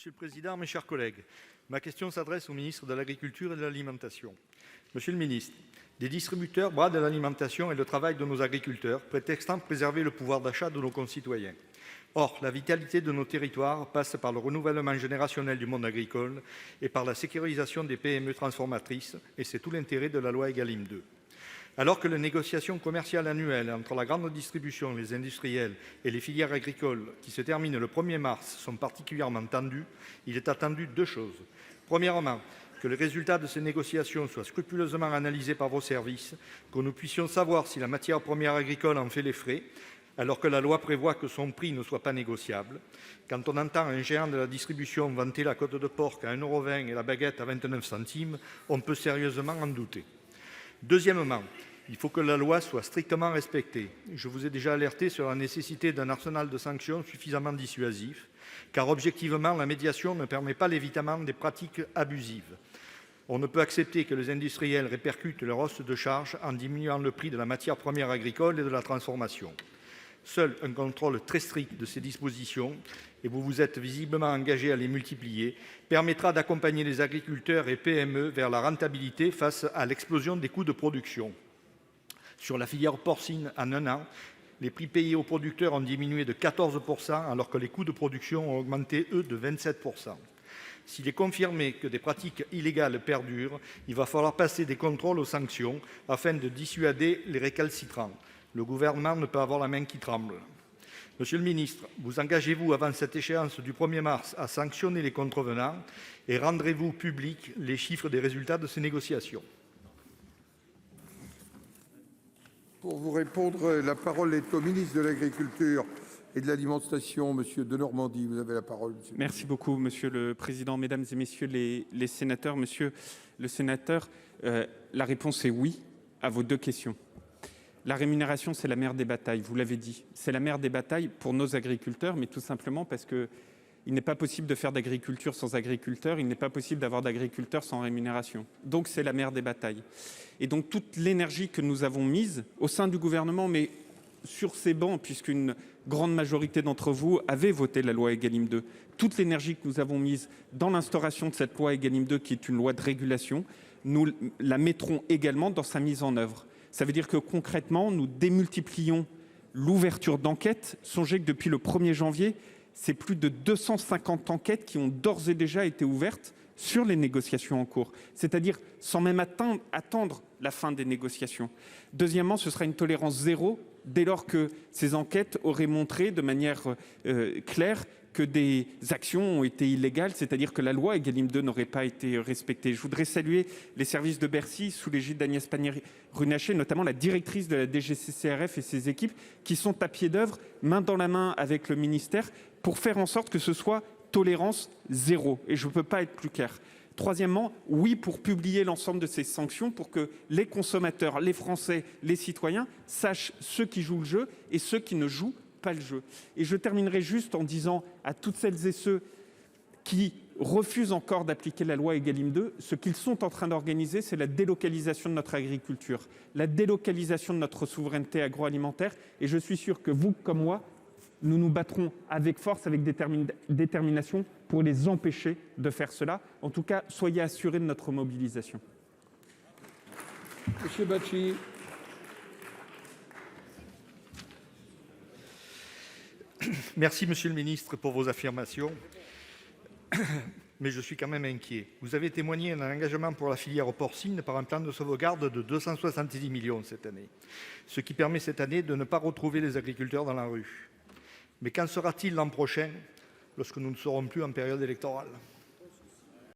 Monsieur le président, mes chers collègues, ma question s'adresse au ministre de l'Agriculture et de l'Alimentation. Monsieur le ministre, des distributeurs bradent l'alimentation et le travail de nos agriculteurs, prétextant préserver le pouvoir d'achat de nos concitoyens. Or, la vitalité de nos territoires passe par le renouvellement générationnel du monde agricole et par la sécurisation des PME transformatrices, et c'est tout l'intérêt de la loi Égalim 2. Alors que les négociations commerciales annuelles entre la grande distribution, les industriels et les filières agricoles, qui se terminent le 1er mars, sont particulièrement tendues, il est attendu deux choses. Premièrement, que les résultats de ces négociations soient scrupuleusement analysés par vos services, que nous puissions savoir si la matière première agricole en fait les frais, alors que la loi prévoit que son prix ne soit pas négociable. Quand on entend un géant de la distribution vanter la côte de porc à 1,20 € et la baguette à 29 centimes, on peut sérieusement en douter. Deuxièmement, il faut que la loi soit strictement respectée. Je vous ai déjà alerté sur la nécessité d'un arsenal de sanctions suffisamment dissuasif, car objectivement, la médiation ne permet pas l'évitement des pratiques abusives. On ne peut accepter que les industriels répercutent leur hausse de charges en diminuant le prix de la matière première agricole et de la transformation. Seul un contrôle très strict de ces dispositions, et vous vous êtes visiblement engagé à les multiplier, permettra d'accompagner les agriculteurs et PME vers la rentabilité face à l'explosion des coûts de production. Sur la filière porcine, en un an, les prix payés aux producteurs ont diminué de 14 %, alors que les coûts de production ont augmenté, eux, de 27 %. S'il est confirmé que des pratiques illégales perdurent, il va falloir passer des contrôles aux sanctions afin de dissuader les récalcitrants. Le Gouvernement ne peut avoir la main qui tremble. Monsieur le ministre, vous engagez-vous avant cette échéance du 1er mars à sanctionner les contrevenants et rendrez-vous publics les chiffres des résultats de ces négociations ? Pour vous répondre, la parole est au ministre de l'Agriculture et de l'Alimentation, Monsieur Denormandie. Vous avez la parole, monsieur. Merci beaucoup, Monsieur le Président, Mesdames et Messieurs les sénateurs. Monsieur le sénateur, la réponse est oui à vos deux questions. La rémunération, c'est la mère des batailles, vous l'avez dit. C'est la mère des batailles pour nos agriculteurs, mais tout simplement parce qu'il n'est pas possible de faire d'agriculture sans agriculteurs, il n'est pas possible d'avoir d'agriculteurs sans rémunération. Donc c'est la mère des batailles. Et donc toute l'énergie que nous avons mise au sein du gouvernement, mais sur ces bancs, puisqu'une grande majorité d'entre vous avaient voté la loi Égalim 2, toute l'énergie que nous avons mise dans l'instauration de cette loi Égalim 2, qui est une loi de régulation, nous la mettrons également dans sa mise en œuvre. Ça veut dire que concrètement, nous démultiplions l'ouverture d'enquêtes. Songez que depuis le 1er janvier, c'est plus de 250 enquêtes qui ont d'ores et déjà été ouvertes sur les négociations en cours, c'est-à-dire sans même attendre la fin des négociations. Deuxièmement, ce sera une tolérance zéro dès lors que ces enquêtes auraient montré de manière claire que des actions ont été illégales, c'est-à-dire que la loi Égalim 2 n'aurait pas été respectée. Je voudrais saluer les services de Bercy sous l'égide d'Agnès Pannier-Runacher, notamment la directrice de la DGCCRF et ses équipes, qui sont à pied d'œuvre, main dans la main avec le ministère, pour faire en sorte que ce soit tolérance zéro. Et je ne peux pas être plus clair. Troisièmement, oui pour publier l'ensemble de ces sanctions pour que les consommateurs, les Français, les citoyens sachent ceux qui jouent le jeu et ceux qui ne jouent pas le jeu. Et je terminerai juste en disant à toutes celles et ceux qui refusent encore d'appliquer la loi Égalim 2, ce qu'ils sont en train d'organiser, c'est la délocalisation de notre agriculture, la délocalisation de notre souveraineté agroalimentaire. Et je suis sûr que vous, comme moi, nous nous battrons avec force, avec détermination pour les empêcher de faire cela. En tout cas, soyez assurés de notre mobilisation. Monsieur Bacci. Merci, monsieur le ministre, pour vos affirmations. Mais je suis quand même inquiet. Vous avez témoigné d'un engagement pour la filière porcine par un plan de sauvegarde de 270 millions cette année, ce qui permet cette année de ne pas retrouver les agriculteurs dans la rue. Mais qu'en sera-t-il l'an prochain, lorsque nous ne serons plus en période électorale ?